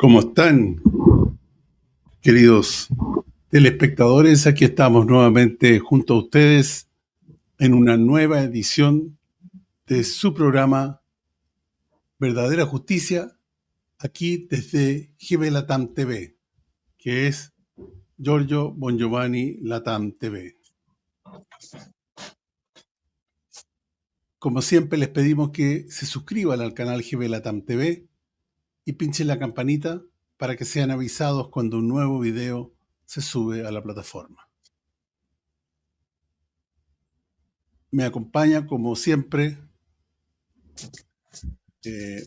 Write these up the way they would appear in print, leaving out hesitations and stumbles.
¿Cómo están, queridos telespectadores? Aquí estamos nuevamente junto a ustedes en una nueva edición de su programa Verdadera Justicia, aquí desde GB Latam TV, que es Giorgio Bongiovanni Latam TV. Como siempre, les pedimos que se suscriban al canal GB Latam TV y pinchen la campanita para que sean avisados cuando un nuevo video se sube a la plataforma. Me acompaña, como siempre,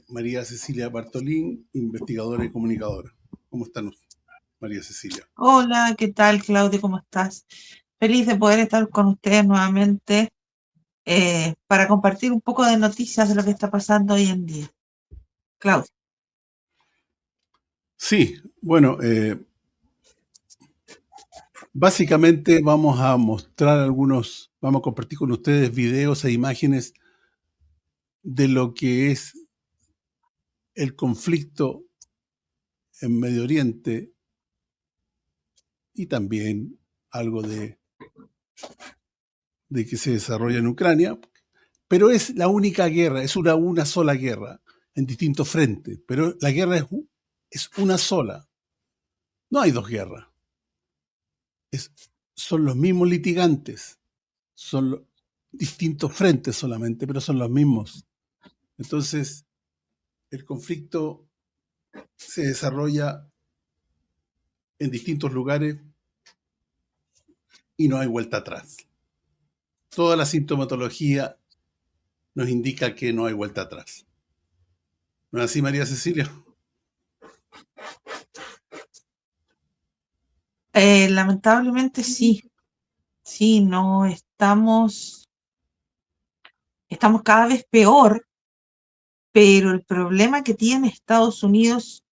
María Cecilia Bartolín, investigadora y comunicadora. ¿Cómo están, María Cecilia? Hola, ¿qué tal, Claudio? ¿Cómo estás? Feliz de poder estar con ustedes nuevamente para compartir un poco de noticias de lo que está pasando hoy en día. Claudio. Sí, bueno, básicamente vamos a mostrar vamos a compartir con ustedes videos e imágenes de lo que es el conflicto en Medio Oriente y también algo de que se desarrolla en Ucrania, pero es la única guerra, es una sola guerra en distintos frentes, pero la guerra es una sola, no hay dos guerras. Son los mismos litigantes, son distintos frentes solamente, pero son los mismos. Entonces, el conflicto se desarrolla en distintos lugares y no hay vuelta atrás. Toda la sintomatología nos indica que no hay vuelta atrás. ¿No es así, María Cecilia? Lamentablemente sí, no estamos cada vez peor, pero el problema que tiene Estados Unidos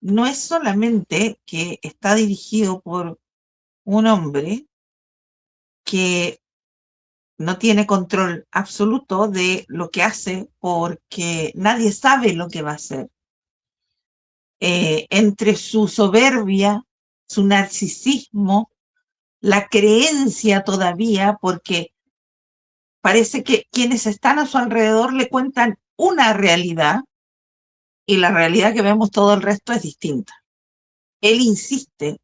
no es solamente que está dirigido por un hombre que no tiene control absoluto de lo que hace porque nadie sabe lo que va a hacer. Entre su soberbia, su narcisismo, la creencia todavía, porque parece que quienes están a su alrededor le cuentan una realidad y la realidad que vemos todo el resto es distinta. Él insiste,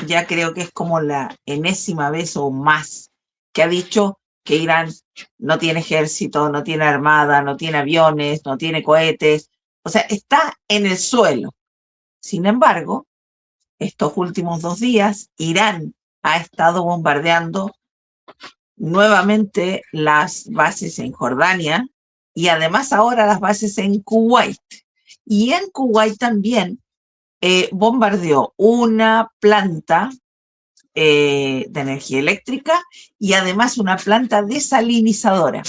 ya creo que es como la enésima vez o más, que ha dicho que Irán no tiene ejército, no tiene armada, no tiene aviones, no tiene cohetes, o sea, está en el suelo. Sin embargo, estos últimos 2 días, Irán ha estado bombardeando nuevamente las bases en Jordania y además ahora las bases en Kuwait. Y en Kuwait también bombardeó una planta de energía eléctrica y además una planta desalinizadora.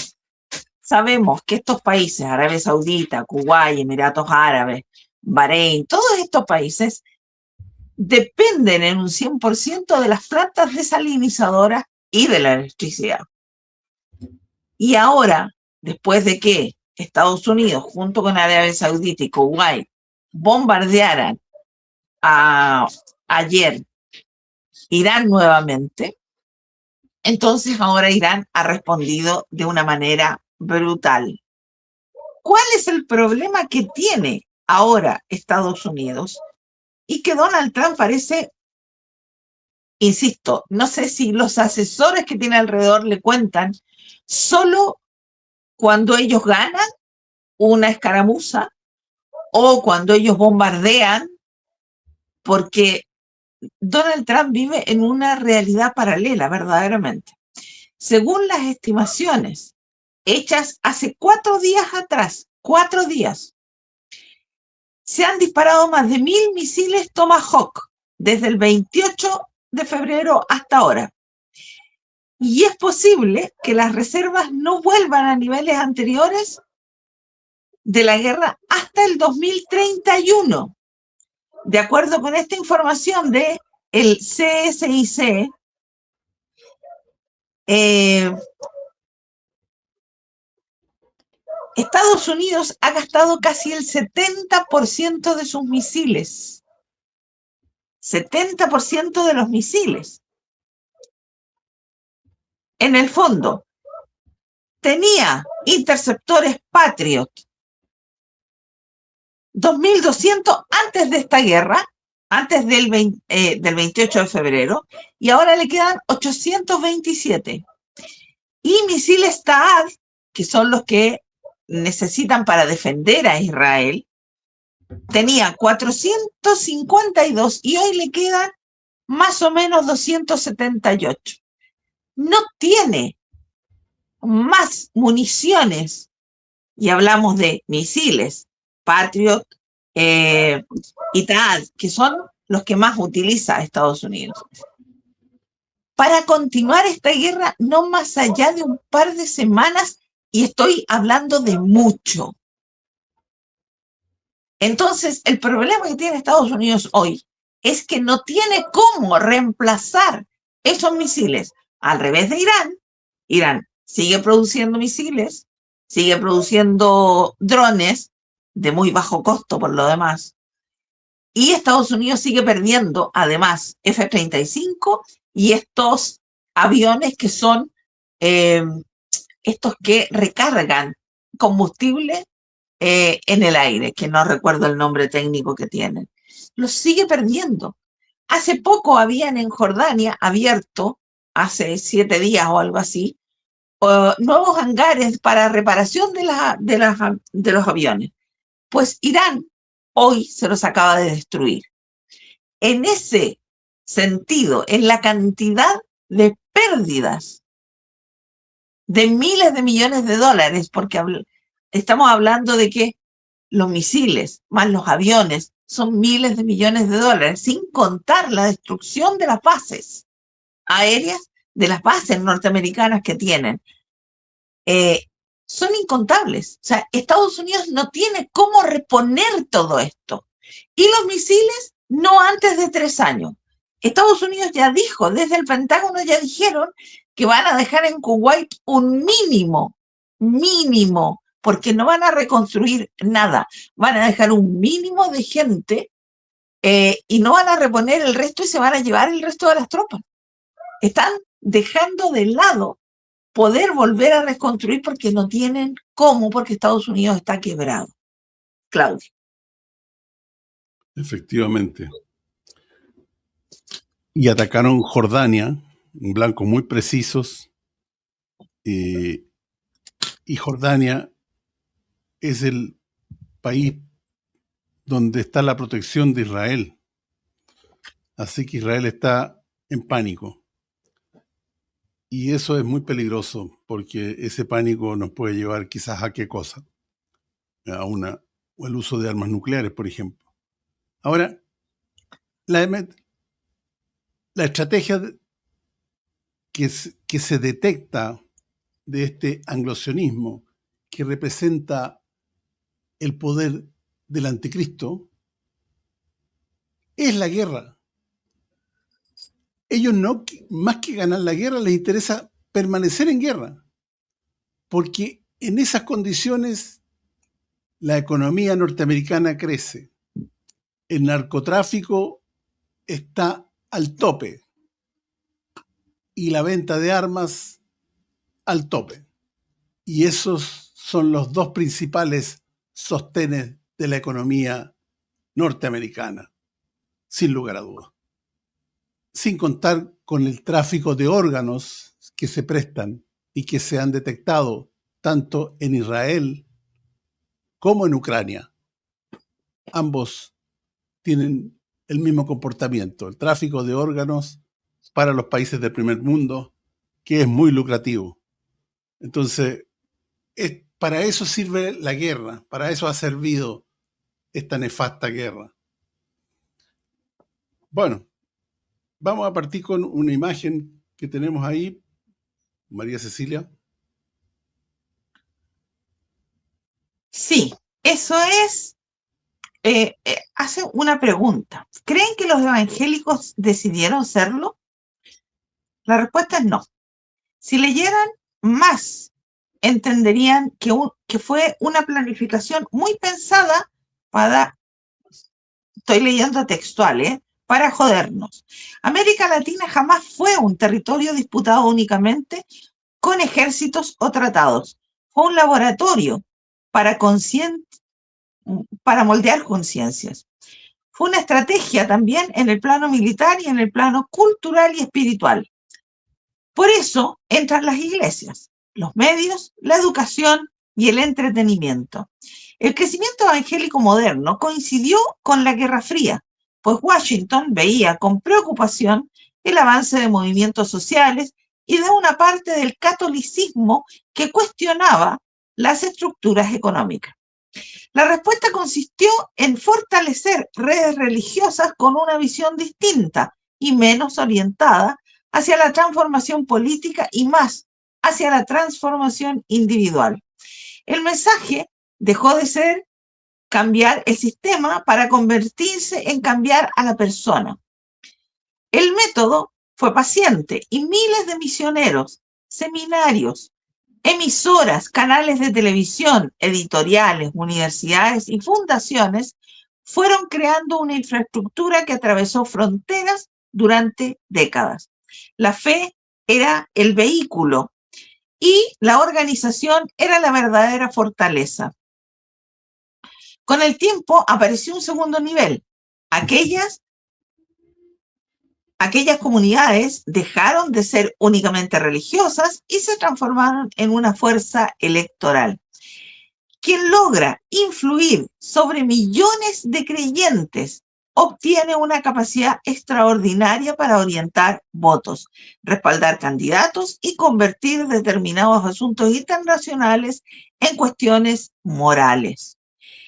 Sabemos que estos países, Arabia Saudita, Kuwait, Emiratos Árabes, Bahrein, todos estos países dependen en un 100% de las plantas desalinizadoras y de la electricidad. Y ahora, después de que Estados Unidos, junto con Arabia Saudita y Kuwait, bombardearan ayer Irán nuevamente, entonces ahora Irán ha respondido de una manera brutal. ¿Cuál es el problema que tiene ahora Estados Unidos? Y que Donald Trump parece, insisto, no sé si los asesores que tiene alrededor le cuentan solo cuando ellos ganan una escaramuza o cuando ellos bombardean, porque Donald Trump vive en una realidad paralela, verdaderamente. Según las estimaciones hechas hace 4 días atrás, 4 días, se han disparado más de 1.000 misiles Tomahawk desde el 28 de febrero hasta ahora. Y es posible que las reservas no vuelvan a niveles anteriores de la guerra hasta el 2031. De acuerdo con esta información de el CSIC, Estados Unidos ha gastado casi el 70% de sus misiles. 70% de los misiles. En el fondo, tenía interceptores Patriot 2.200 antes de esta guerra, antes del 28 de febrero, y ahora le quedan 827. Y misiles THAAD, que son los que necesitan para defender a Israel, tenía 452 y hoy le quedan más o menos 278. No tiene más municiones, y hablamos de misiles, Patriot y THAAD, que son los que más utiliza Estados Unidos. Para continuar esta guerra, no más allá de un par de semanas, y estoy hablando de mucho. Entonces, el problema que tiene Estados Unidos hoy es que no tiene cómo reemplazar esos misiles. Al revés de Irán, Irán sigue produciendo misiles, sigue produciendo drones de muy bajo costo por lo demás, y Estados Unidos sigue perdiendo, además, F-35 y estos aviones que son estos que recargan combustible en el aire, que no recuerdo el nombre técnico que tienen. Los sigue perdiendo. Hace poco habían en Jordania abierto, hace 7 días o algo así, nuevos hangares para reparación de los aviones. Pues Irán hoy se los acaba de destruir. En ese sentido, en la cantidad de pérdidas de miles de millones de dólares, porque estamos hablando de que los misiles más los aviones son miles de millones de dólares, sin contar la destrucción de las bases aéreas, de las bases norteamericanas que tienen. Son incontables. O sea, Estados Unidos no tiene cómo reponer todo esto. Y los misiles no antes de 3 años. Estados Unidos ya dijo, desde el Pentágono ya dijeron que van a dejar en Kuwait un mínimo, porque no van a reconstruir nada. Van a dejar un mínimo de gente y no van a reponer el resto y se van a llevar el resto de las tropas. Están dejando de lado poder volver a reconstruir porque no tienen cómo, porque Estados Unidos está quebrado. Claudio. Efectivamente. Y atacaron Jordania, en blancos muy precisos, y Jordania es el país donde está la protección de Israel. Así que Israel está en pánico. Y eso es muy peligroso, porque ese pánico nos puede llevar quizás a qué cosa, o el uso de armas nucleares, por ejemplo. Ahora, la estrategia que se detecta de este anglosionismo que representa el poder del anticristo es la guerra. Ellos no, más que ganar la guerra, les interesa permanecer en guerra, porque en esas condiciones la economía norteamericana crece, el narcotráfico está al tope y la venta de armas al tope. Y esos son los dos principales sostenes de la economía norteamericana, sin lugar a dudas. Sin contar con el tráfico de órganos que se prestan y que se han detectado tanto en Israel como en Ucrania. Ambos tienen el mismo comportamiento, el tráfico de órganos para los países del primer mundo, que es muy lucrativo. Entonces, para eso sirve la guerra, para eso ha servido esta nefasta guerra. Bueno, vamos a partir con una imagen que tenemos ahí, María Cecilia. Sí, eso es. Hace una pregunta. ¿Creen que los evangélicos decidieron serlo? La respuesta es no. Si leyeran más entenderían que fue una planificación muy pensada para, estoy leyendo textual, para jodernos. América Latina jamás fue un territorio disputado únicamente con ejércitos o tratados. Fue un laboratorio para, para moldear conciencias. Fue una estrategia también en el plano militar y en el plano cultural y espiritual. Por eso entran las iglesias, los medios, la educación y el entretenimiento. El crecimiento evangélico moderno coincidió con la Guerra Fría, pues Washington veía con preocupación el avance de movimientos sociales y de una parte del catolicismo que cuestionaba las estructuras económicas. La respuesta consistió en fortalecer redes religiosas con una visión distinta y menos orientada hacia la transformación política y más hacia la transformación individual. El mensaje dejó de ser cambiar el sistema para convertirse en cambiar a la persona. El método fue paciente y miles de misioneros, seminarios, emisoras, canales de televisión, editoriales, universidades y fundaciones fueron creando una infraestructura que atravesó fronteras durante décadas. La fe era el vehículo y la organización era la verdadera fortaleza. Con el tiempo apareció un segundo nivel. Aquellas comunidades dejaron de ser únicamente religiosas y se transformaron en una fuerza electoral. Quien logra influir sobre millones de creyentes obtiene una capacidad extraordinaria para orientar votos, respaldar candidatos y convertir determinados asuntos internacionales en cuestiones morales.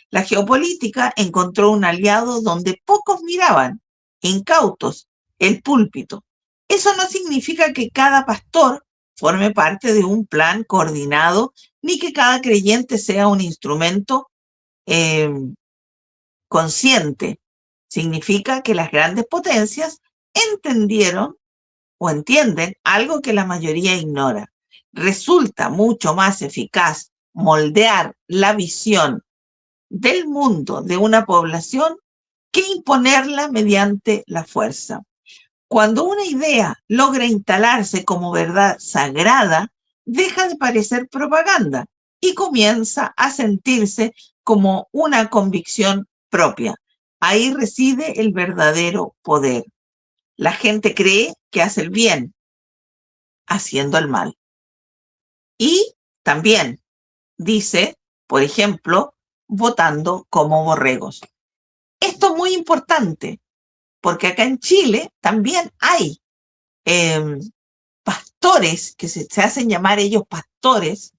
La geopolítica encontró un aliado donde pocos miraban, incautos, el púlpito. Eso no significa que cada pastor forme parte de un plan coordinado, ni que cada creyente sea un instrumento consciente. Significa que las grandes potencias entendieron o entienden algo que la mayoría ignora. Resulta mucho más eficaz moldear la visión del mundo de una población que imponerla mediante la fuerza. Cuando una idea logra instalarse como verdad sagrada, deja de parecer propaganda y comienza a sentirse como una convicción propia. Ahí reside el verdadero poder. La gente cree que hace el bien haciendo el mal. Y también dice, por ejemplo, votando como borregos. Esto es muy importante, porque acá en Chile también hay pastores, que se hacen llamar ellos pastores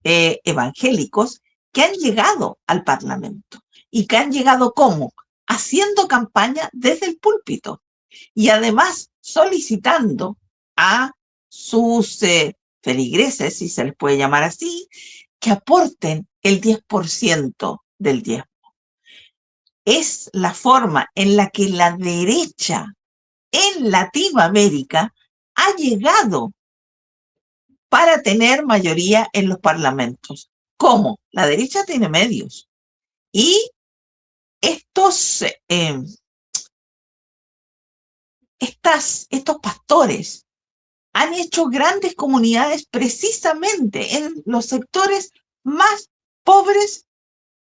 evangélicos, que han llegado al Parlamento. ¿Y que han llegado cómo? Haciendo campaña desde el púlpito. Y además solicitando a sus feligreses, si se les puede llamar así, que aporten el 10% del diezmo. Es la forma en la que la derecha en Latinoamérica ha llegado para tener mayoría en los parlamentos. ¿Cómo? La derecha tiene medios. Y estos pastores han hecho grandes comunidades precisamente en los sectores más pobres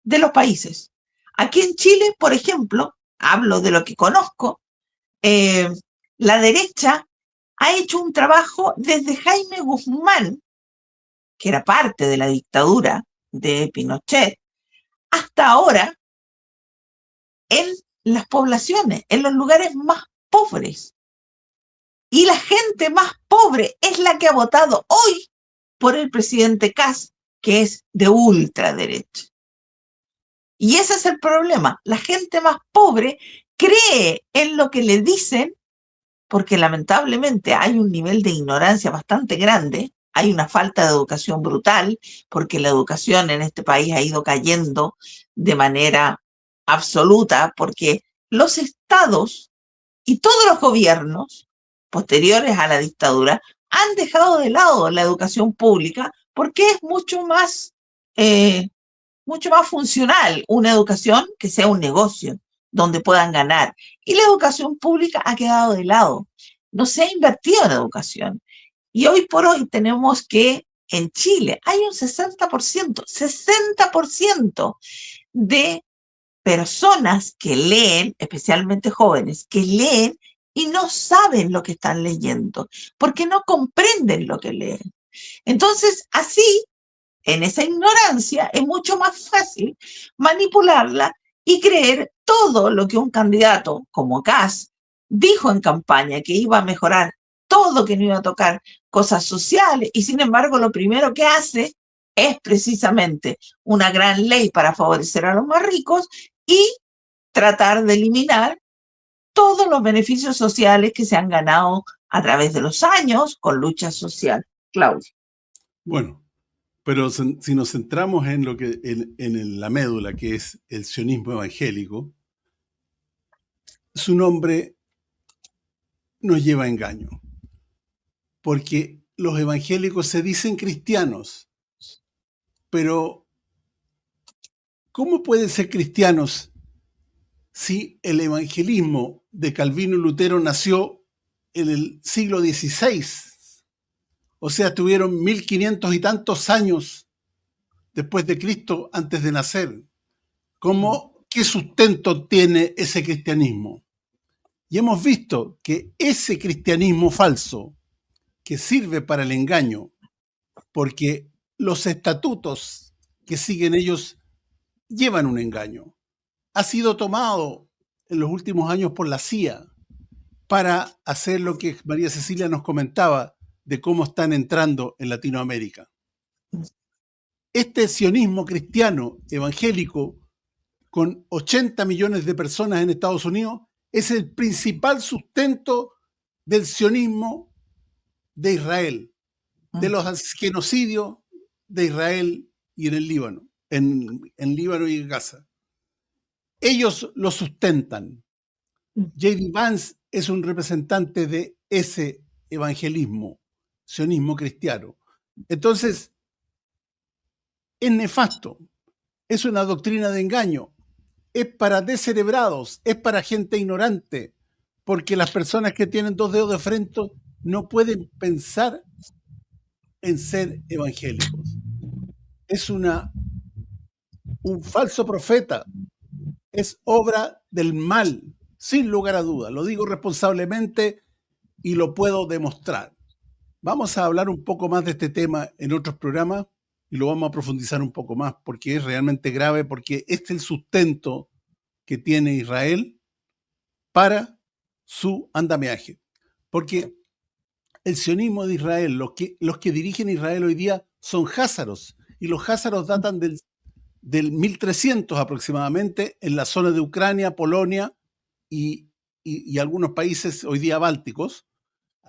de los países. Aquí en Chile, por ejemplo, hablo de lo que conozco, la derecha ha hecho un trabajo desde Jaime Guzmán, que era parte de la dictadura de Pinochet, hasta ahora en las poblaciones, en los lugares más pobres. Y la gente más pobre es la que ha votado hoy por el presidente Kast, que es de ultraderecha. Y ese es el problema. La gente más pobre cree en lo que le dicen, porque lamentablemente hay un nivel de ignorancia bastante grande, hay una falta de educación brutal, porque la educación en este país ha ido cayendo de manera absoluta, porque los estados y todos los gobiernos posteriores a la dictadura han dejado de lado la educación pública porque es mucho más funcional una educación que sea un negocio donde puedan ganar. Y la educación pública ha quedado de lado. No se ha invertido en educación. Y hoy por hoy tenemos que en Chile hay un 60% de personas que leen, especialmente jóvenes, que leen y no saben lo que están leyendo, porque no comprenden lo que leen. Entonces, así, en esa ignorancia, es mucho más fácil manipularla y creer todo lo que un candidato como Kast dijo en campaña, que iba a mejorar todo, que no iba a tocar cosas sociales, y sin embargo lo primero que hace es precisamente una gran ley para favorecer a los más ricos y tratar de eliminar todos los beneficios sociales que se han ganado a través de los años con lucha social. Claudio. Bueno, pero si nos centramos en lo que en la médula, que es el sionismo evangélico, su nombre nos lleva a engaño, porque los evangélicos se dicen cristianos, pero ¿cómo pueden ser cristianos si el evangelismo de Calvino y Lutero nació en el siglo XVI? O sea, tuvieron 1500 y tantos años después de Cristo antes de nacer. ¿Qué sustento tiene ese cristianismo? Y hemos visto que ese cristianismo falso, que sirve para el engaño, porque los estatutos que siguen ellos llevan un engaño, ha sido tomado en los últimos años por la CIA para hacer lo que María Cecilia nos comentaba de cómo están entrando en Latinoamérica. Este sionismo cristiano evangélico, con 80 millones de personas en Estados Unidos, es el principal sustento del sionismo de Israel, de los genocidios de Israel y en el Líbano, en Líbano y en Gaza. Ellos lo sustentan. J.D. Vance es un representante de ese evangelismo, sionismo cristiano. Entonces, es nefasto, es una doctrina de engaño, es para descerebrados, es para gente ignorante, porque las personas que tienen 2 dedos de frente no pueden pensar en ser evangélicos. Es un falso profeta, es obra del mal, sin lugar a duda. Lo digo responsablemente y lo puedo demostrar. Vamos a hablar un poco más de este tema en otros programas y lo vamos a profundizar un poco más porque es realmente grave, porque este es el sustento que tiene Israel para su andamiaje. Porque el sionismo de Israel, los que dirigen Israel hoy día son házaros, y los házaros datan del 1300 aproximadamente en la zona de Ucrania, Polonia y algunos países hoy día bálticos.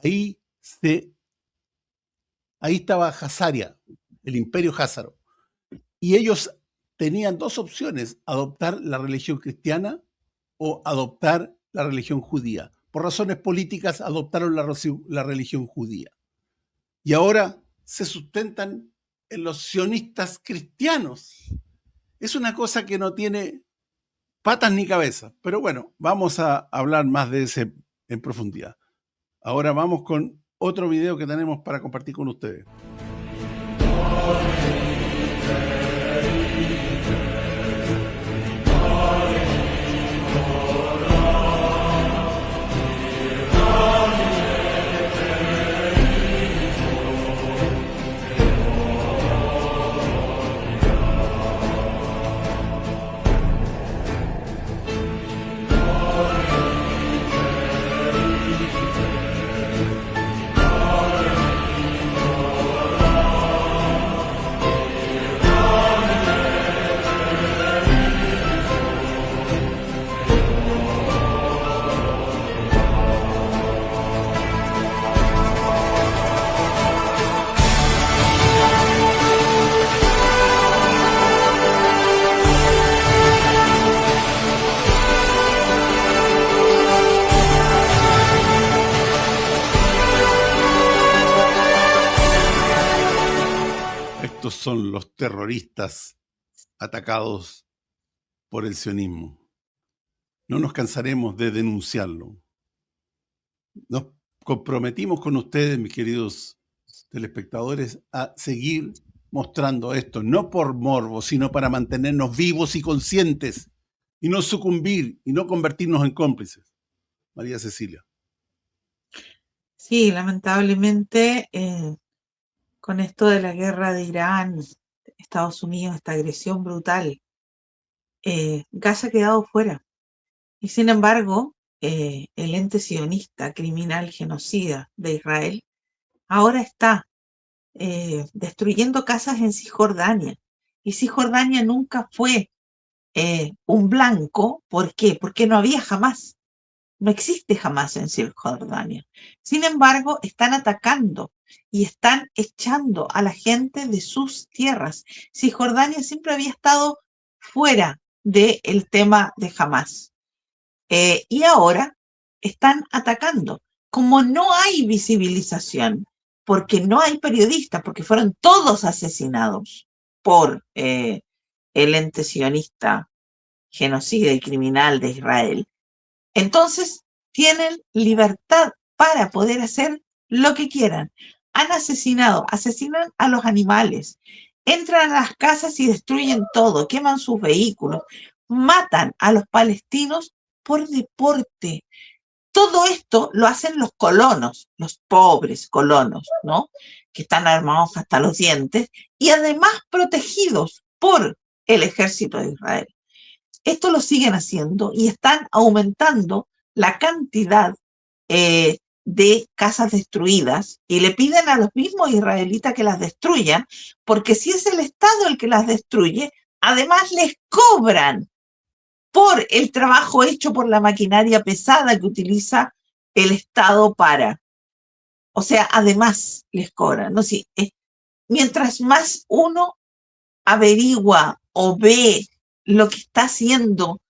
Ahí estaba Hazaria, el imperio házaro. Y ellos tenían 2 opciones: adoptar la religión cristiana o adoptar la religión judía. Por razones políticas adoptaron la religión judía. Y ahora se sustentan en los sionistas cristianos. Es una cosa que no tiene patas ni cabeza. Pero bueno, vamos a hablar más de ese en profundidad. Ahora vamos con otro video que tenemos para compartir con ustedes. Estos son los terroristas atacados por el sionismo. No nos cansaremos de denunciarlo. Nos comprometimos con ustedes, mis queridos telespectadores, a seguir mostrando esto, no por morbo, sino para mantenernos vivos y conscientes y no sucumbir y no convertirnos en cómplices. María Cecilia. Sí, lamentablemente, con esto de la guerra de Irán, Estados Unidos, esta agresión brutal, Gaza ha quedado fuera. Y sin embargo, el ente sionista, criminal, genocida de Israel, ahora está destruyendo casas en Cisjordania. Y Cisjordania nunca fue un blanco. ¿Por qué? Porque no había jamás. No existe jamás en Cisjordania. Sin embargo, están atacando y están echando a la gente de sus tierras. Cisjordania siempre había estado fuera del tema de Hamás. Y ahora están atacando. Como no hay visibilización, porque no hay periodistas, porque fueron todos asesinados por el ente sionista, genocida y criminal de Israel, entonces tienen libertad para poder hacer lo que quieran. Han asesinado, asesinan a los animales, entran a las casas y destruyen todo, queman sus vehículos, matan a los palestinos por deporte. Todo esto lo hacen los colonos, los pobres colonos, ¿no? Que están armados hasta los dientes y además protegidos por el ejército de Israel. Esto lo siguen haciendo y están aumentando la cantidad de casas destruidas y le piden a los mismos israelitas que las destruyan, porque si es el Estado el que las destruye, además les cobran por el trabajo hecho por la maquinaria pesada que utiliza el Estado para. O sea, además les cobran. ¿No? Sí, mientras más uno averigua o ve lo que está haciendo,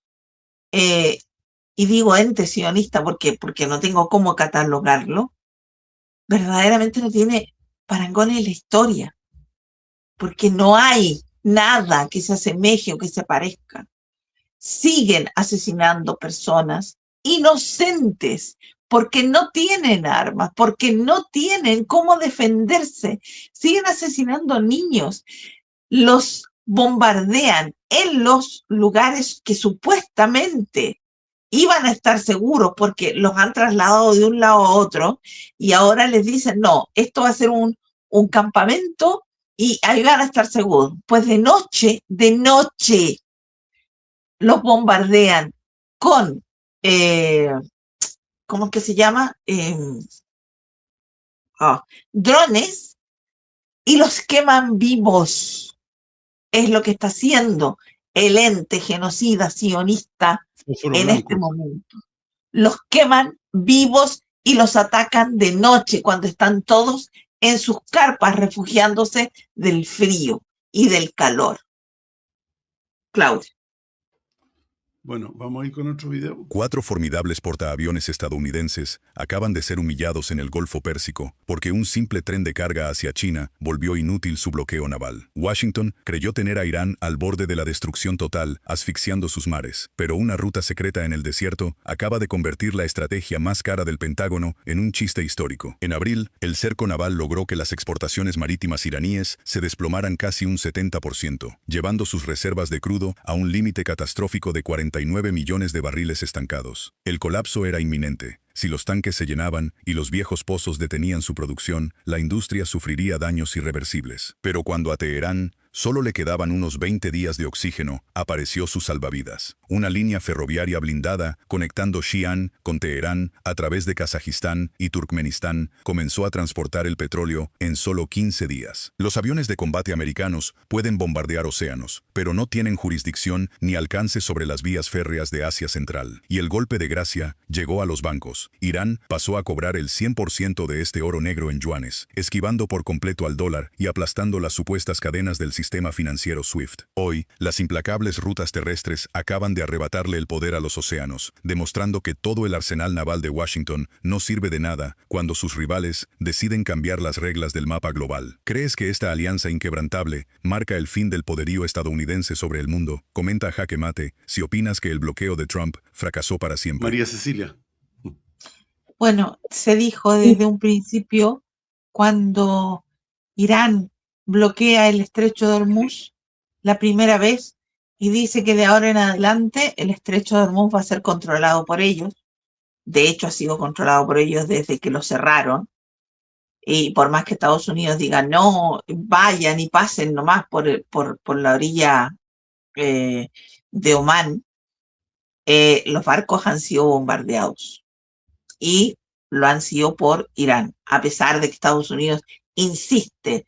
y digo ente sionista porque no tengo cómo catalogarlo, verdaderamente no tiene parangón en la historia, porque no hay nada que se asemeje o que se parezca. Siguen asesinando personas inocentes porque no tienen armas, porque no tienen cómo defenderse. Siguen asesinando niños. Los bombardean en los lugares que supuestamente iban a estar seguros porque los han trasladado de un lado a otro y ahora les dicen, no, esto va a ser un campamento y ahí van a estar seguros. Pues de noche, los bombardean con, ¿cómo es que se llama? Drones y los queman vivos. Es lo que está haciendo el ente genocida sionista en este momento. Los queman vivos y los atacan de noche cuando están todos en sus carpas refugiándose del frío y del calor. Claudio. Bueno, vamos a ir con otro video. 4 formidables portaaviones estadounidenses acaban de ser humillados en el Golfo Pérsico porque un simple tren de carga hacia China volvió inútil su bloqueo naval. Washington creyó tener a Irán al borde de la destrucción total, asfixiando sus mares, pero una ruta secreta en el desierto acaba de convertir la estrategia más cara del Pentágono en un chiste histórico. En abril, el cerco naval logró que las exportaciones marítimas iraníes se desplomaran casi un 70%, llevando sus reservas de crudo a un límite catastrófico de 49 millones de barriles estancados. El colapso era inminente. Si los tanques se llenaban y los viejos pozos detenían su producción, la industria sufriría daños irreversibles. Pero cuando a Teherán solo le quedaban unos 20 días de oxígeno, apareció su salvavidas. Una línea ferroviaria blindada conectando Xi'an con Teherán a través de Kazajistán y Turkmenistán comenzó a transportar el petróleo en solo 15 días. Los aviones de combate americanos pueden bombardear océanos, pero no tienen jurisdicción ni alcance sobre las vías férreas de Asia Central. Y el golpe de gracia llegó a los bancos. Irán pasó a cobrar el 100% de este oro negro en yuanes, esquivando por completo al dólar y aplastando las supuestas cadenas del sistema sistema financiero SWIFT. Hoy, las implacables rutas terrestres acaban de arrebatarle el poder a los océanos, demostrando que todo el arsenal naval de Washington no sirve de nada cuando sus rivales deciden cambiar las reglas del mapa global. ¿Crees que esta alianza inquebrantable marca el fin del poderío estadounidense sobre el mundo? Comenta Jaque Mate si opinas que el bloqueo de Trump fracasó para siempre. María Cecilia. Bueno, se dijo desde un principio, cuando Irán bloquea el estrecho de Hormuz la primera vez y dice que de ahora en adelante el estrecho de Hormuz va a ser controlado por ellos. De hecho, ha sido controlado por ellos desde que lo cerraron. Y por más que Estados Unidos diga no, vayan y pasen nomás por la orilla de Omán, los barcos han sido bombardeados. Y lo han sido por Irán, a pesar de que Estados Unidos insiste,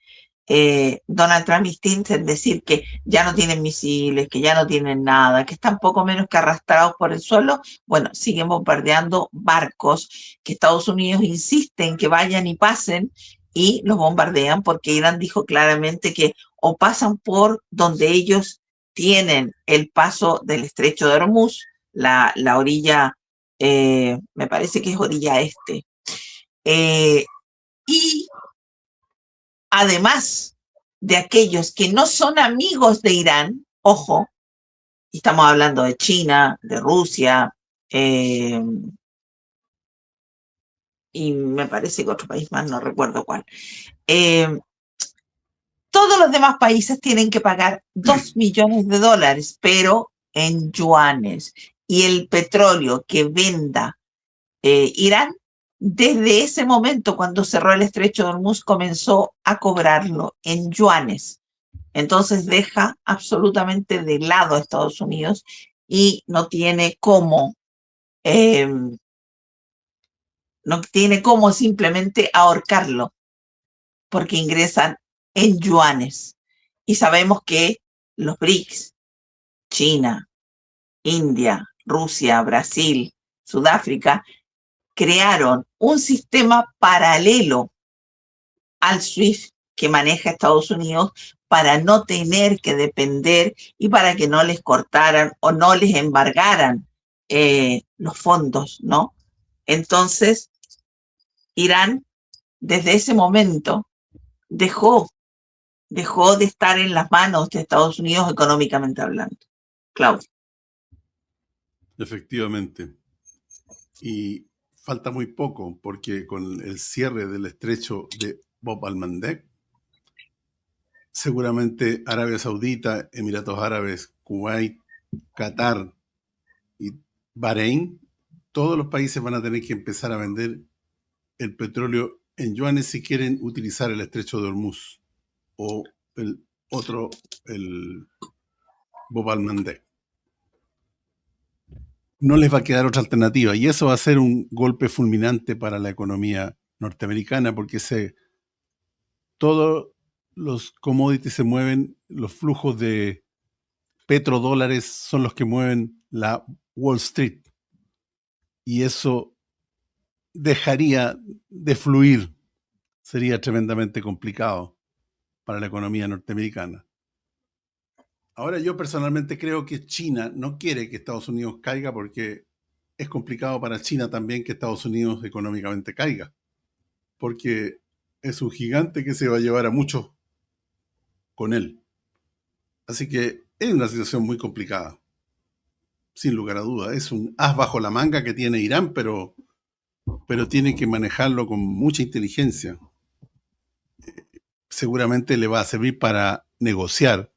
Donald Trump insiste en decir que ya no tienen misiles, que ya no tienen nada, que están poco menos que arrastrados por el suelo. Bueno, siguen bombardeando barcos que Estados Unidos insiste en que vayan y pasen y los bombardean porque Irán dijo claramente que o pasan por donde ellos tienen el paso del estrecho de Hormuz, la orilla, me parece que es orilla este. Y además de aquellos que no son amigos de Irán, ojo, estamos hablando de China, de Rusia, y me parece que otro país más, no recuerdo cuál. Todos los demás países tienen que pagar $2 millones, pero en yuanes. Y el petróleo que venda Irán, desde ese momento, cuando cerró el estrecho de Hormuz, comenzó a cobrarlo en yuanes. Entonces deja absolutamente de lado a Estados Unidos y no tiene cómo simplemente ahorcarlo, porque ingresan en yuanes. Y sabemos que los BRICS, China, India, Rusia, Brasil, Sudáfrica, crearon un sistema paralelo al SWIFT que maneja Estados Unidos para no tener que depender y para que no les cortaran o no les embargaran los fondos, ¿no? Entonces, Irán, desde ese momento, dejó de estar en las manos de Estados Unidos económicamente hablando. Claudio. Efectivamente. Y falta muy poco, porque con el cierre del estrecho de Bab al-Mandeb, seguramente Arabia Saudita, Emiratos Árabes, Kuwait, Qatar y Bahrein, todos los países van a tener que empezar a vender el petróleo en yuanes si quieren utilizar el estrecho de Hormuz o el Bab al-Mandeb. No les va a quedar otra alternativa, y eso va a ser un golpe fulminante para la economía norteamericana, porque todos los commodities se mueven, los flujos de petrodólares son los que mueven la Wall Street, y eso dejaría de fluir, sería tremendamente complicado para la economía norteamericana. Ahora, yo personalmente creo que China no quiere que Estados Unidos caiga, porque es complicado para China también que Estados Unidos económicamente caiga, porque es un gigante que se va a llevar a muchos con él. Así que es una situación muy complicada, sin lugar a duda. Es un as bajo la manga que tiene Irán, pero tiene que manejarlo con mucha inteligencia. Seguramente le va a servir para negociar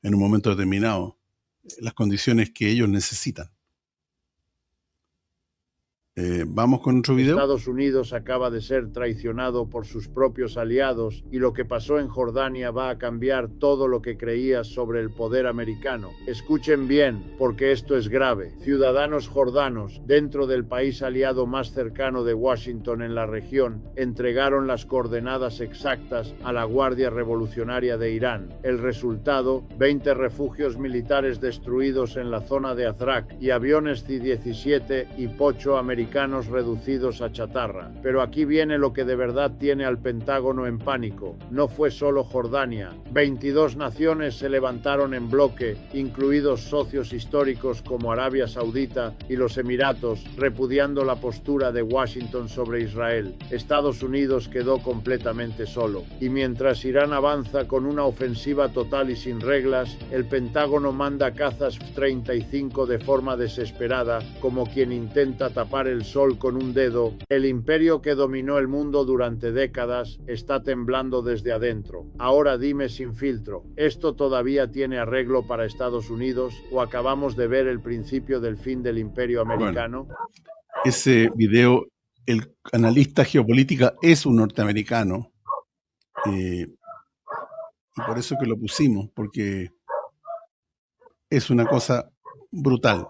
en un momento determinado las condiciones que ellos necesitan. Vamos con otro video. Estados Unidos acaba de ser traicionado por sus propios aliados y lo que pasó en Jordania va a cambiar todo lo que creías sobre el poder americano. Escuchen bien, porque esto es grave. Ciudadanos jordanos, dentro del país aliado más cercano de Washington en la región, entregaron las coordenadas exactas a la Guardia Revolucionaria de Irán. El resultado, 20 refugios militares destruidos en la zona de Azraq y aviones C-17 y Pocho americanos norteamericanos reducidos a chatarra. Pero aquí viene lo que de verdad tiene al Pentágono en pánico. No fue solo Jordania. 22 naciones se levantaron en bloque, incluidos socios históricos como Arabia Saudita y los Emiratos, repudiando la postura de Washington sobre Israel. Estados Unidos quedó completamente solo. Y mientras Irán avanza con una ofensiva total y sin reglas, el Pentágono manda cazas F-35 de forma desesperada, como quien intenta tapar el sol con un dedo. El imperio que dominó el mundo durante décadas está temblando desde adentro. Ahora dime sin filtro, ¿esto todavía tiene arreglo para Estados Unidos o acabamos de ver el principio del fin del imperio americano? Bueno, ese video, el analista geopolítica es un norteamericano, y por eso que lo pusimos, porque es una cosa brutal.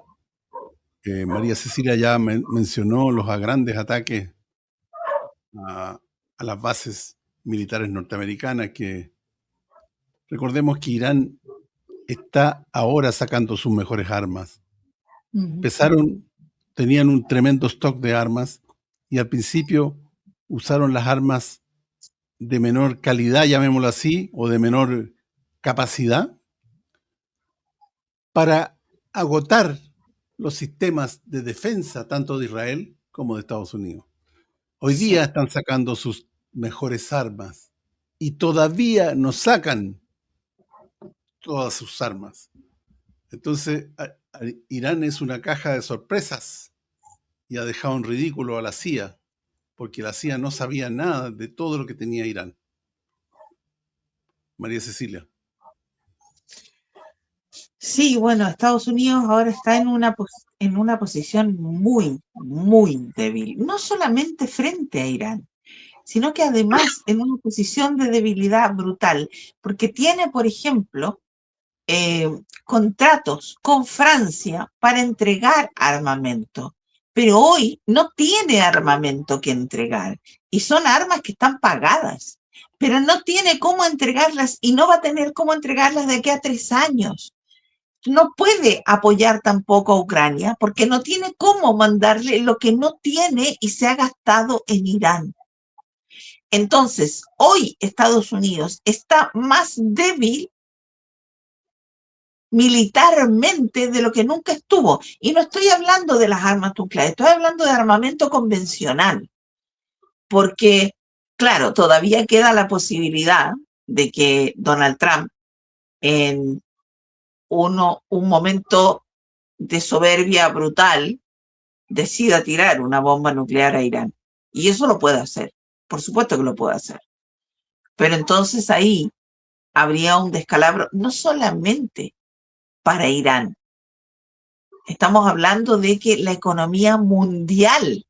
María Cecilia ya mencionó los grandes ataques a las bases militares norteamericanas, que recordemos que Irán está ahora sacando sus mejores armas. Tenían un tremendo stock de armas y al principio usaron las armas de menor calidad, llamémoslo así, o de menor capacidad, para agotar los sistemas de defensa tanto de Israel como de Estados Unidos. Hoy día están sacando sus mejores armas y todavía no sacan todas sus armas. Entonces, Irán es una caja de sorpresas y ha dejado en ridículo a la CIA, porque la CIA no sabía nada de todo lo que tenía Irán. María Cecilia. Sí, bueno, Estados Unidos ahora está en una posición muy, muy débil, no solamente frente a Irán, sino que además en una posición de debilidad brutal, porque tiene, por ejemplo, contratos con Francia para entregar armamento, pero hoy no tiene armamento que entregar y son armas que están pagadas, pero no tiene cómo entregarlas y no va a tener cómo entregarlas de aquí a 3 años. No puede apoyar tampoco a Ucrania porque no tiene cómo mandarle lo que no tiene y se ha gastado en Irán. Entonces, hoy Estados Unidos está más débil militarmente de lo que nunca estuvo. Y no estoy hablando de las armas nucleares, estoy hablando de armamento convencional. Porque, claro, todavía queda la posibilidad de que Donald Trump, en un momento de soberbia brutal, decida tirar una bomba nuclear a Irán. Y eso lo puede hacer. Por supuesto que lo puede hacer. Pero entonces ahí habría un descalabro, no solamente para Irán. Estamos hablando de que la economía mundial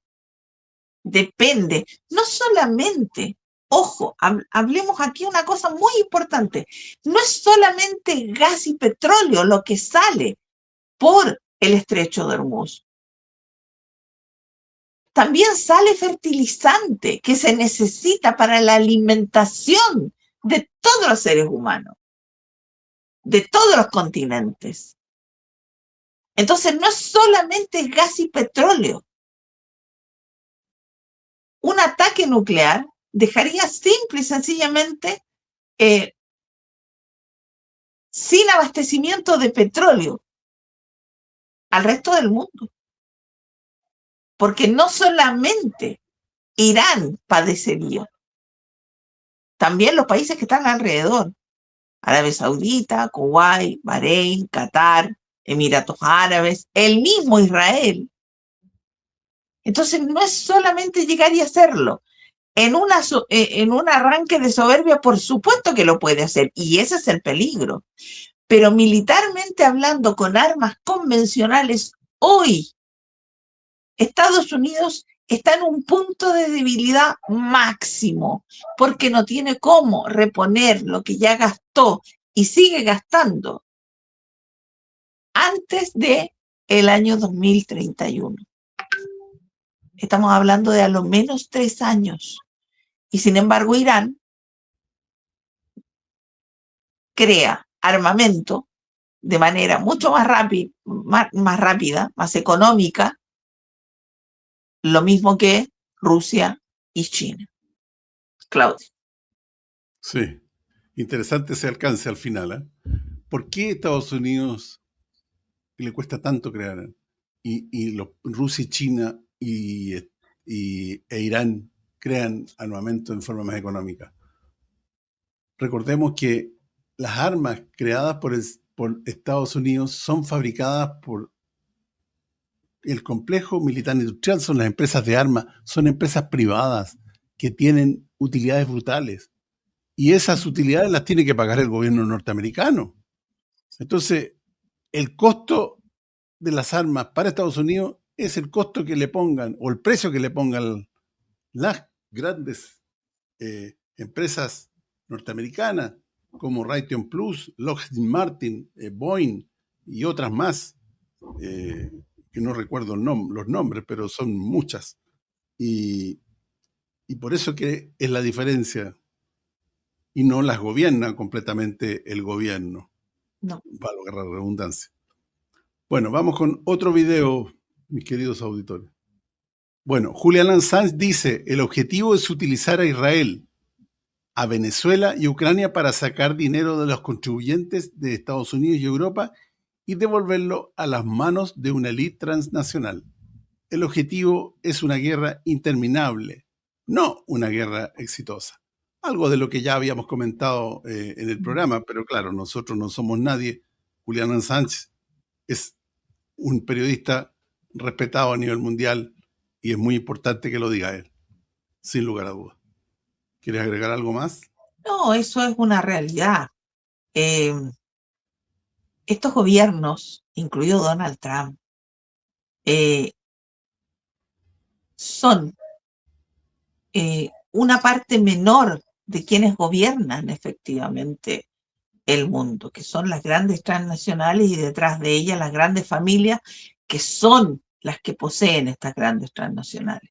depende, no solamente, ojo, hablemos aquí una cosa muy importante, no es solamente gas y petróleo lo que sale por el estrecho de Hormuz. También sale fertilizante que se necesita para la alimentación de todos los seres humanos, de todos los continentes. Entonces, no es solamente gas y petróleo. Un ataque nuclear dejaría simple y sencillamente sin abastecimiento de petróleo al resto del mundo. Porque no solamente Irán padecería, también los países que están alrededor. Arabia Saudita, Kuwait, Bahrein, Qatar, Emiratos Árabes, el mismo Israel. Entonces no es solamente llegar y hacerlo. En un arranque de soberbia, por supuesto que lo puede hacer, y ese es el peligro. Pero militarmente hablando, con armas convencionales, hoy Estados Unidos está en un punto de debilidad máximo, porque no tiene cómo reponer lo que ya gastó y sigue gastando antes del año 2031. Estamos hablando de a lo menos 3 años. Y sin embargo, Irán crea armamento de manera mucho más rápida, más económica, lo mismo que Rusia y China. Claudio. Sí, interesante ese alcance al final, ¿eh? ¿Por qué Estados Unidos le cuesta tanto crear? Rusia y China e Irán crean armamento en forma más económica. Recordemos que las armas creadas por Estados Unidos son fabricadas por el complejo militar industrial, son las empresas de armas, son empresas privadas que tienen utilidades brutales. Y esas utilidades las tiene que pagar el gobierno norteamericano. Entonces, el costo de las armas para Estados Unidos es el costo que le pongan, o el precio que le pongan las grandes empresas norteamericanas, como Raytheon Plus, Lockheed Martin, Boeing y otras más, que no recuerdo los nombres, pero son muchas. Y por eso que es la diferencia. Y no las gobierna completamente el gobierno. No. Valga la redundancia. Bueno, vamos con otro video, mis queridos auditores. Bueno, Julian Assange dice, el objetivo es utilizar a Israel, a Venezuela y Ucrania para sacar dinero de los contribuyentes de Estados Unidos y Europa y devolverlo a las manos de una élite transnacional. El objetivo es una guerra interminable, no una guerra exitosa. Algo de lo que ya habíamos comentado en el programa, pero claro, nosotros no somos nadie. Julian Assange es un periodista respetado a nivel mundial y es muy importante que lo diga él, sin lugar a dudas. ¿Quieres agregar algo más? No, eso es una realidad. Estos gobiernos, incluido Donald Trump, son una parte menor de quienes gobiernan efectivamente el mundo, que son las grandes transnacionales y detrás de ellas las grandes familias que son las que poseen estas grandes transnacionales.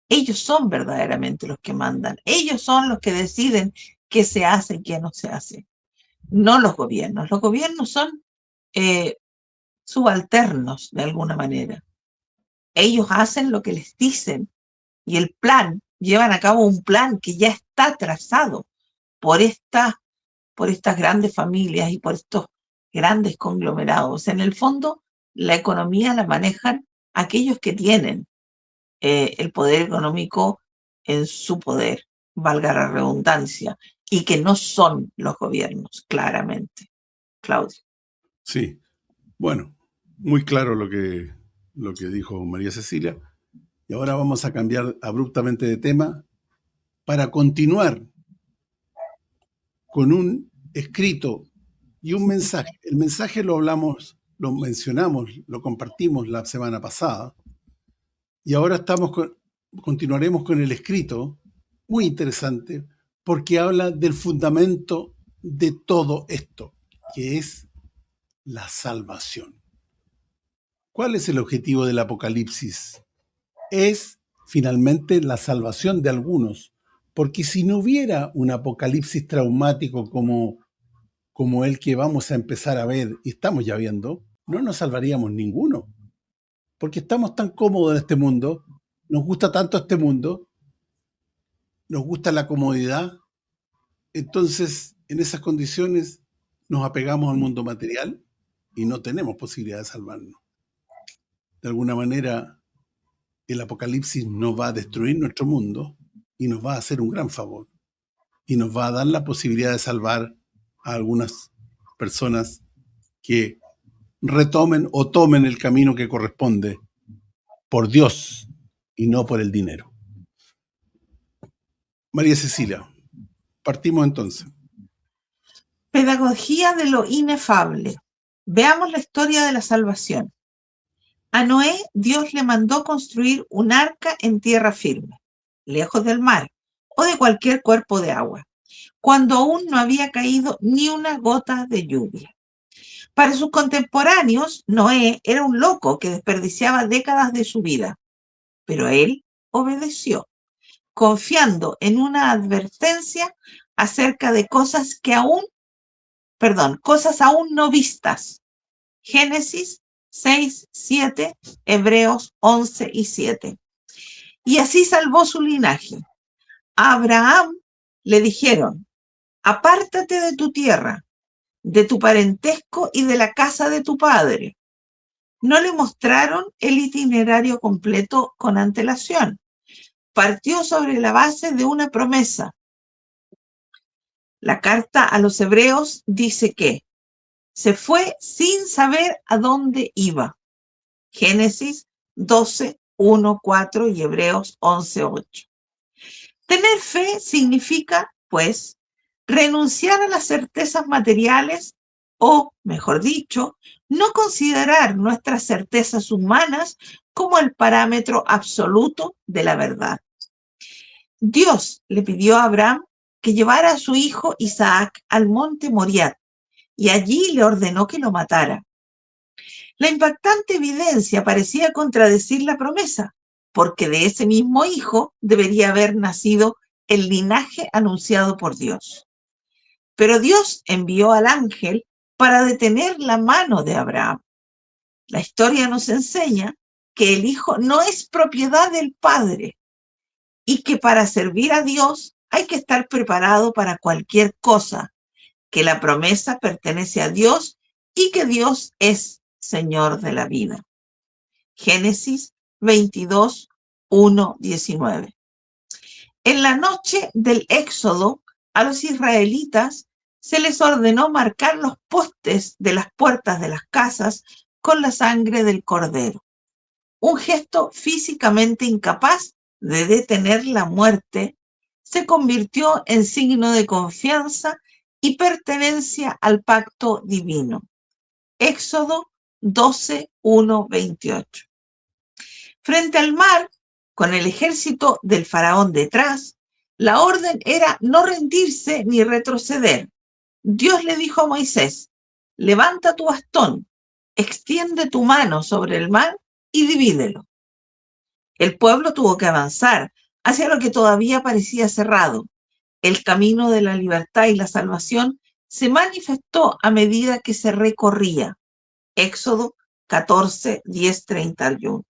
Ellos son verdaderamente los que mandan, ellos son los que deciden qué se hace y qué no se hace, no los gobiernos. Los gobiernos son subalternos de alguna manera. Ellos hacen lo que les dicen y el plan, llevan a cabo un plan que ya está trazado por estas grandes familias y por estos grandes conglomerados. En el fondo, la economía la manejan aquellos que tienen el poder económico en su poder, valga la redundancia, y que no son los gobiernos, claramente. Claudio. Sí, bueno, muy claro lo que dijo María Cecilia. Y ahora vamos a cambiar abruptamente de tema para continuar con un escrito y un mensaje. El mensaje lo hablamos, lo mencionamos, lo compartimos la semana pasada. Y ahora continuaremos con el escrito, muy interesante, porque habla del fundamento de todo esto, que es la salvación. ¿Cuál es el objetivo del Apocalipsis? Es finalmente la salvación de algunos, porque si no hubiera un apocalipsis traumático como el que vamos a empezar a ver y estamos ya viendo, no nos salvaríamos ninguno, porque estamos tan cómodos en este mundo, nos gusta tanto este mundo, nos gusta la comodidad, entonces en esas condiciones nos apegamos al mundo material y no tenemos posibilidad de salvarnos. De alguna manera, el apocalipsis nos va a destruir nuestro mundo y nos va a hacer un gran favor y nos va a dar la posibilidad de salvar a algunas personas que retomen o tomen el camino que corresponde por Dios y no por el dinero. María Cecilia, partimos entonces. Pedagogía de lo inefable. Veamos la historia de la salvación. A Noé, Dios le mandó construir un arca en tierra firme, lejos del mar o de cualquier cuerpo de agua, cuando aún no había caído ni una gota de lluvia. Para sus contemporáneos, Noé era un loco que desperdiciaba décadas de su vida, pero él obedeció, confiando en una advertencia acerca de cosas aún no vistas. Génesis 6, 7, Hebreos 11 y 7. y así salvó su linaje. A Abraham le dijeron: apártate de tu tierra, de tu parentesco y de la casa de tu padre. No le mostraron el itinerario completo con antelación. Partió sobre la base de una promesa. La carta a los hebreos dice que se fue sin saber a dónde iba. Génesis 12, 1, 4 y Hebreos 11, 8. Tener fe significa, pues, renunciar a las certezas materiales o, mejor dicho, no considerar nuestras certezas humanas como el parámetro absoluto de la verdad. Dios le pidió a Abraham que llevara a su hijo Isaac al monte Moriah y allí le ordenó que lo matara. La impactante evidencia parecía contradecir la promesa, porque de ese mismo hijo debería haber nacido el linaje anunciado por Dios. Pero Dios envió al ángel para detener la mano de Abraham. La historia nos enseña que el hijo no es propiedad del padre y que para servir a Dios hay que estar preparado para cualquier cosa, que la promesa pertenece a Dios y que Dios es Señor de la vida. Génesis 22, 1, 19. En la noche del Éxodo, a los israelitas se les ordenó marcar los postes de las puertas de las casas con la sangre del cordero. Un gesto físicamente incapaz de detener la muerte se convirtió en signo de confianza y pertenencia al pacto divino. Éxodo 12, 1, 28. Frente al mar, con el ejército del faraón detrás, la orden era no rendirse ni retroceder. Dios le dijo a Moisés: levanta tu bastón, extiende tu mano sobre el mar y divídelo. El pueblo tuvo que avanzar hacia lo que todavía parecía cerrado. El camino de la libertad y la salvación se manifestó a medida que se recorría. Éxodo 14, 10, 31.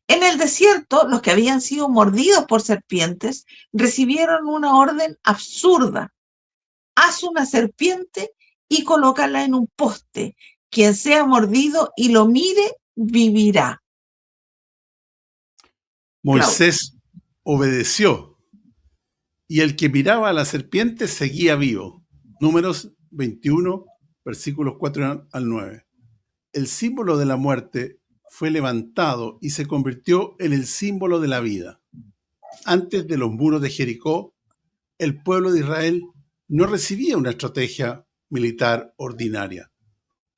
En el desierto, los que habían sido mordidos por serpientes recibieron una orden absurda: haz una serpiente y colócala en un poste. Quien sea mordido y lo mire, vivirá. Moisés obedeció, y el que miraba a la serpiente seguía vivo. Números 21, versículos 4 al 9. El símbolo de la muerte fue levantado y se convirtió en el símbolo de la vida. Antes de los muros de Jericó, el pueblo de Israel no recibía una estrategia militar ordinaria.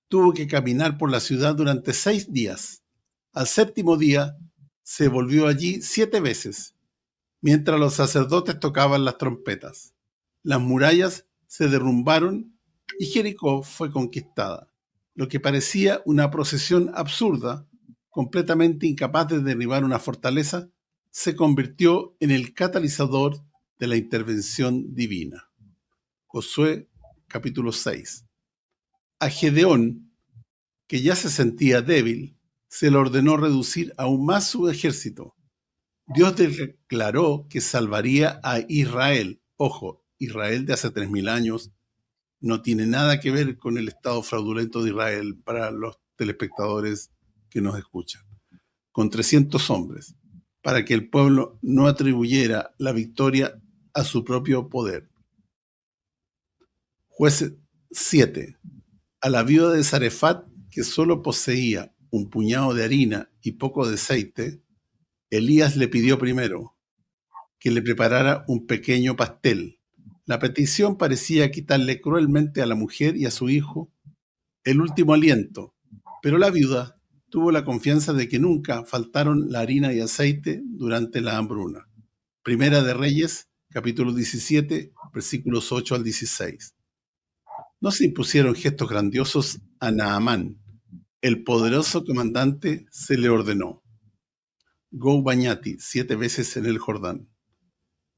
Tuvo que caminar por la ciudad durante 6 días. Al séptimo día se volvió allí 7 veces, mientras los sacerdotes tocaban las trompetas. Las murallas se derrumbaron y Jericó fue conquistada. Lo que parecía una procesión absurda, completamente incapaz de derribar una fortaleza, se convirtió en el catalizador de la intervención divina. Josué capítulo 6. A Gedeón, que ya se sentía débil, se le ordenó reducir aún más su ejército. Dios declaró que salvaría a Israel. Ojo, Israel de hace 3000 años no tiene nada que ver con el estado fraudulento de Israel para los telespectadores que nos escuchan. Con 300 hombres, para que el pueblo no atribuyera la victoria a su propio poder. Jueces 7. A la viuda de Zarefat, que solo poseía un puñado de harina y poco de aceite, Elías le pidió primero que le preparara un pequeño pastel. La petición parecía quitarle cruelmente a la mujer y a su hijo el último aliento, pero la viuda tuvo la confianza de que nunca faltaron la harina y aceite durante la hambruna. Primera de Reyes, capítulo 17, versículos 8 al 16. No se impusieron gestos grandiosos a Naamán. El poderoso comandante se le ordenó: Go, bañate 7 veces en el Jordán.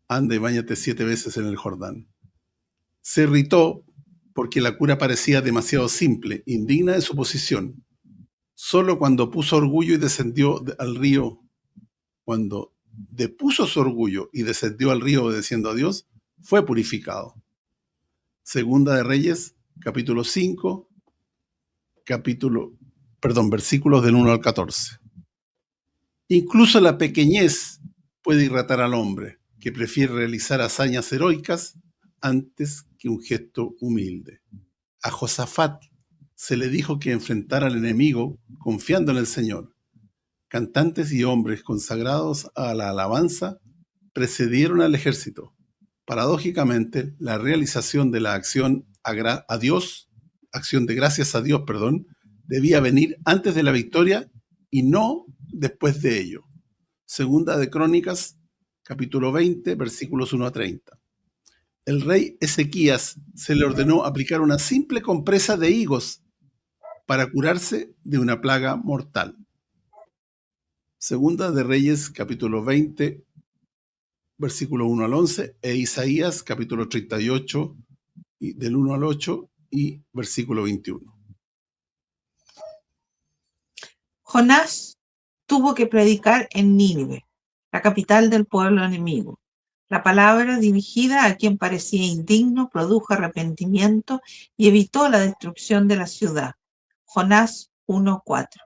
Anda y báñate 7 veces en el Jordán. Se irritó porque la cura parecía demasiado simple, indigna de su posición. Solo cuando puso orgullo y descendió al río, cuando depuso su orgullo y descendió al río obedeciendo a Dios, fue purificado. Segunda de Reyes, capítulo 5, versículos del 1 al 14. Incluso la pequeñez puede irritar al hombre, que prefiere realizar hazañas heroicas antes que un gesto humilde. A Josafat se le dijo que enfrentara al enemigo confiando en el Señor. Cantantes y hombres consagrados a la alabanza precedieron al ejército. Paradójicamente, la realización de la acción acción de gracias a Dios, debía venir antes de la victoria y no después de ello. Segunda de Crónicas, capítulo 20, versículos 1 a 30. El rey Ezequías se le ordenó aplicar una simple compresa de higos para curarse de una plaga mortal. Segunda de Reyes, capítulo 20, versículo 1 al 11, e Isaías, capítulo 38, del 1 al 8 y versículo 21. Jonás tuvo que predicar en Nínive, la capital del pueblo enemigo. La palabra dirigida a quien parecía indigno produjo arrepentimiento y evitó la destrucción de la ciudad. Jonás 1:4.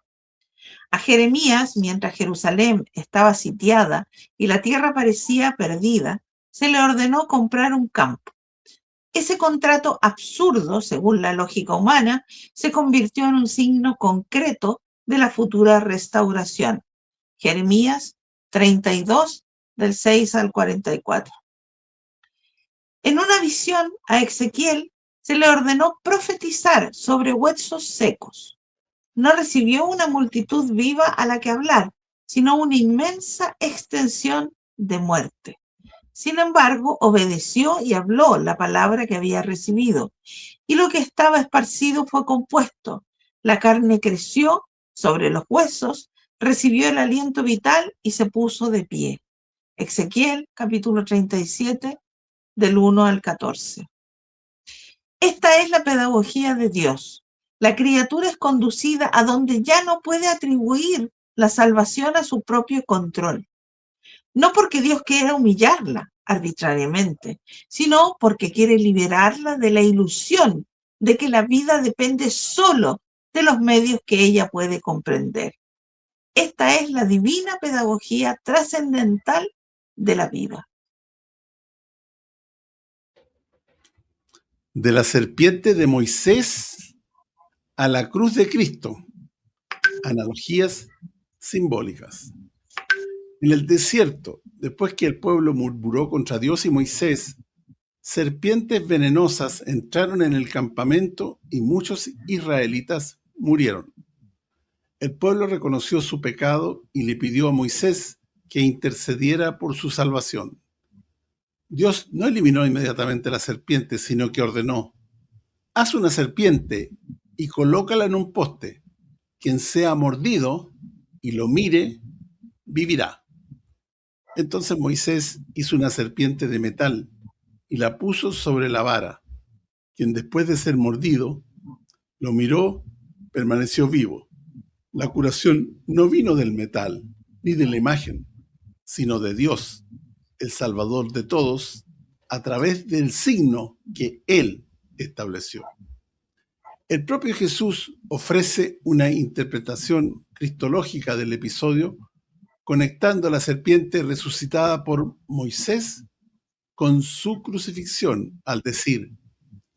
A Jeremías, mientras Jerusalén estaba sitiada y la tierra parecía perdida, se le ordenó comprar un campo. Ese contrato absurdo, según la lógica humana, se convirtió en un signo concreto de la futura restauración. Jeremías 32, del 6 al 44. En una visión a Ezequiel se le ordenó profetizar sobre huesos secos. No recibió una multitud viva a la que hablar, sino una inmensa extensión de muerte. Sin embargo, obedeció y habló la palabra que había recibido, y lo que estaba esparcido fue compuesto. La carne creció sobre los huesos, recibió el aliento vital y se puso de pie. Ezequiel, capítulo 37, del 1 al 14. Esta es la pedagogía de Dios. La criatura es conducida a donde ya no puede atribuir la salvación a su propio control. No porque Dios quiera humillarla arbitrariamente, sino porque quiere liberarla de la ilusión de que la vida depende solo de los medios que ella puede comprender. Esta es la divina pedagogía trascendental de la vida. De la serpiente de Moisés a la cruz de Cristo. Analogías simbólicas. En el desierto, después que el pueblo murmuró contra Dios y Moisés, serpientes venenosas entraron en el campamento y muchos israelitas murieron. El pueblo reconoció su pecado y le pidió a Moisés que intercediera por su salvación. Dios no eliminó inmediatamente la serpiente, sino que ordenó: haz una serpiente y colócala en un poste. Quien sea mordido y lo mire, vivirá. Entonces Moisés hizo una serpiente de metal y la puso sobre la vara. Quien después de ser mordido, lo miró, permaneció vivo. La curación no vino del metal ni de la imagen, sino de Dios, el Salvador de todos, a través del signo que Él estableció. El propio Jesús ofrece una interpretación cristológica del episodio, conectando a la serpiente resucitada por Moisés con su crucifixión, al decir: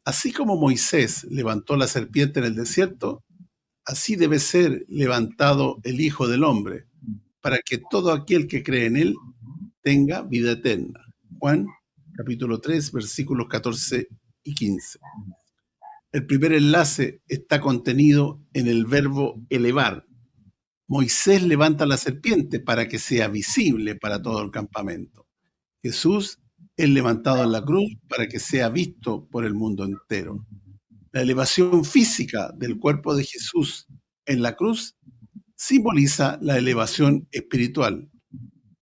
así como Moisés levantó la serpiente en el desierto, así debe ser levantado el Hijo del Hombre, para que todo aquel que cree en él tenga vida eterna. Juan, capítulo 3, versículos 14 y 15. El primer enlace está contenido en el verbo elevar. Moisés levanta la serpiente para que sea visible para todo el campamento. Jesús es levantado en la cruz para que sea visto por el mundo entero. La elevación física del cuerpo de Jesús en la cruz simboliza la elevación espiritual,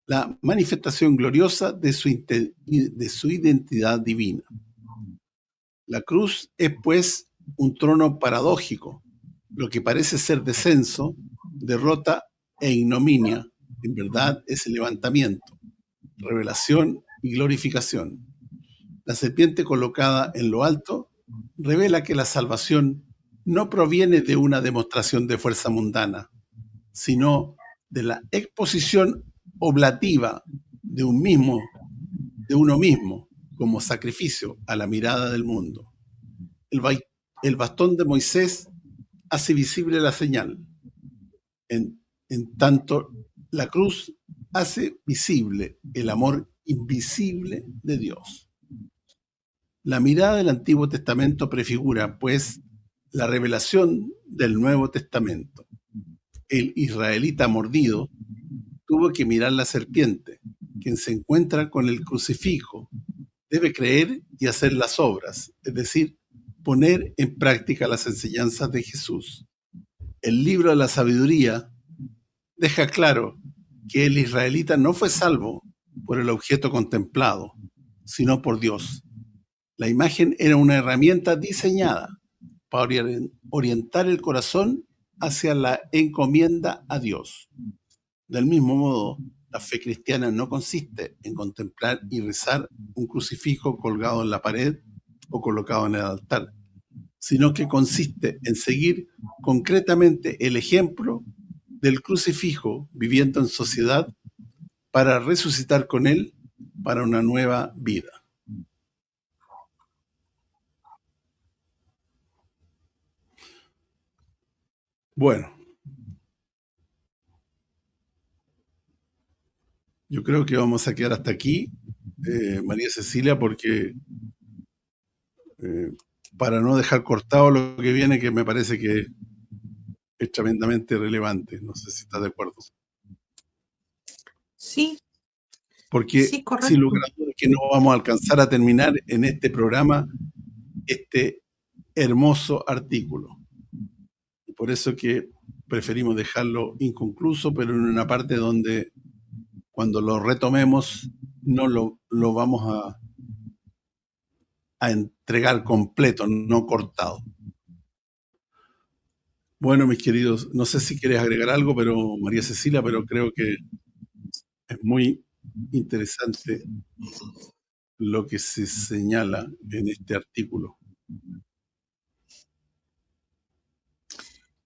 la manifestación gloriosa de su identidad divina. La cruz es, pues, un trono paradójico. Lo que parece ser descenso, derrota e ignominia, en verdad es el levantamiento. revelación y glorificación. La serpiente colocada en lo alto revela que la salvación no proviene de una demostración de fuerza mundana, sino de la exposición oblativa de uno mismo como sacrificio a la mirada del mundo. El bastón de Moisés hace visible la señal. En tanto, la cruz hace visible el amor invisible de Dios. La mirada del Antiguo Testamento prefigura, pues, la revelación del Nuevo Testamento. El israelita mordido tuvo que mirar la serpiente, quien se encuentra con el crucifijo. Debe creer y hacer las obras, es decir, poner en práctica las enseñanzas de Jesús. El libro de la sabiduría deja claro que el israelita no fue salvo por el objeto contemplado, sino por Dios. La imagen era una herramienta diseñada para orientar el corazón hacia la encomienda a Dios. Del mismo modo, la fe cristiana no consiste en contemplar y rezar un crucifijo colgado en la pared o colocado en el altar, sino que consiste en seguir concretamente el ejemplo del crucifijo viviendo en sociedad para resucitar con él para una nueva vida. Bueno, yo creo que vamos a quedar hasta aquí, María Cecilia, porque para no dejar cortado lo que viene, que me parece que es tremendamente relevante. No sé si estás de acuerdo. Sí, Porque sí, correcto. sin lugar a dudas que no vamos a alcanzar a terminar en este programa este hermoso artículo. Y por eso que preferimos dejarlo inconcluso, pero en una parte donde cuando lo retomemos no lo vamos a entregar completo, no cortado. Bueno, mis queridos, no sé si quieres agregar algo, pero María Cecilia, pero creo que es muy interesante lo que se señala en este artículo.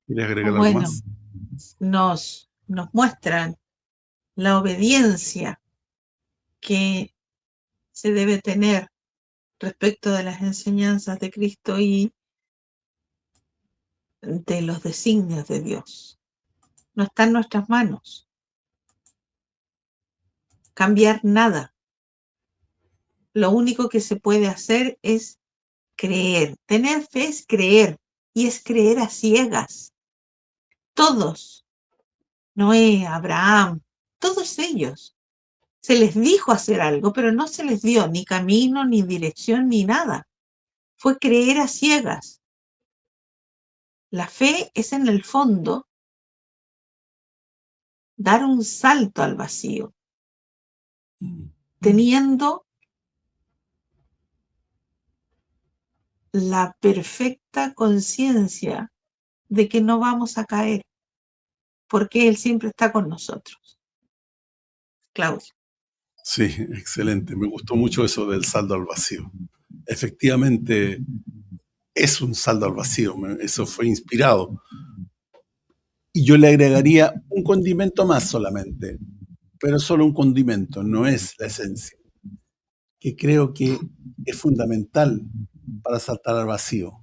¿Quieres agregar algo más? Nos muestran la obediencia que se debe tener respecto de las enseñanzas de Cristo y de los designios de Dios. No está en nuestras manos cambiar nada. Lo único que se puede hacer es creer. Tener fe es creer, y es creer a ciegas. Todos, Noé, Abraham, todos ellos, se les dijo hacer algo, pero no se les dio ni camino, ni dirección, ni nada. Fue creer a ciegas. La fe es, en el fondo, dar un salto al vacío, teniendo la perfecta conciencia de que no vamos a caer, porque Él siempre está con nosotros. Claudio. Sí, excelente. Me gustó mucho eso del salto al vacío. Efectivamente, es un salto al vacío. Eso fue inspirado. Y yo le agregaría un condimento más solamente, pero solo un condimento, no es la esencia, que creo que es fundamental para saltar al vacío.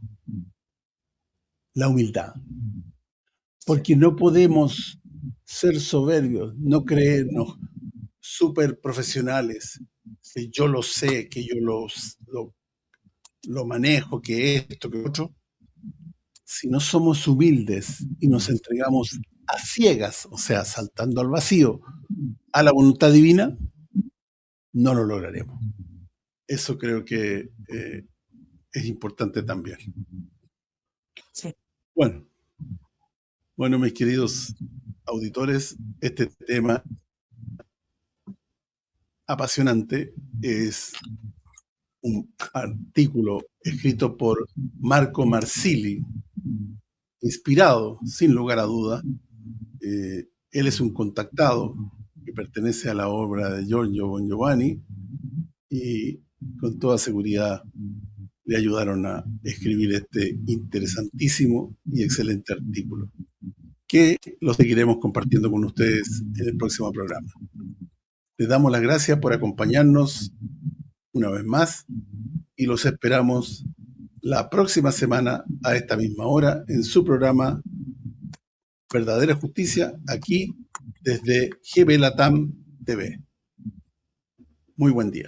La humildad. Porque no podemos ser soberbios, no creernos súper profesionales, que yo lo sé, que yo lo manejo, que esto, que otro. Si no somos humildes y nos entregamos a ciegas, o sea, saltando al vacío, a la voluntad divina, no lo lograremos. Eso creo que es importante también. Sí. Bueno, mis queridos auditores, este tema apasionante es un artículo escrito por Marco Marsili, inspirado, sin lugar a duda. Él es un contactado que pertenece a la obra de Giorgio Bon Giovanni, y con toda seguridad le ayudaron a escribir este interesantísimo y excelente artículo, que lo seguiremos compartiendo con ustedes en el próximo programa. Les damos las gracias por acompañarnos una vez más y los esperamos la próxima semana a esta misma hora en su programa Verdadera Justicia, aquí desde GB Latam TV. Muy buen día.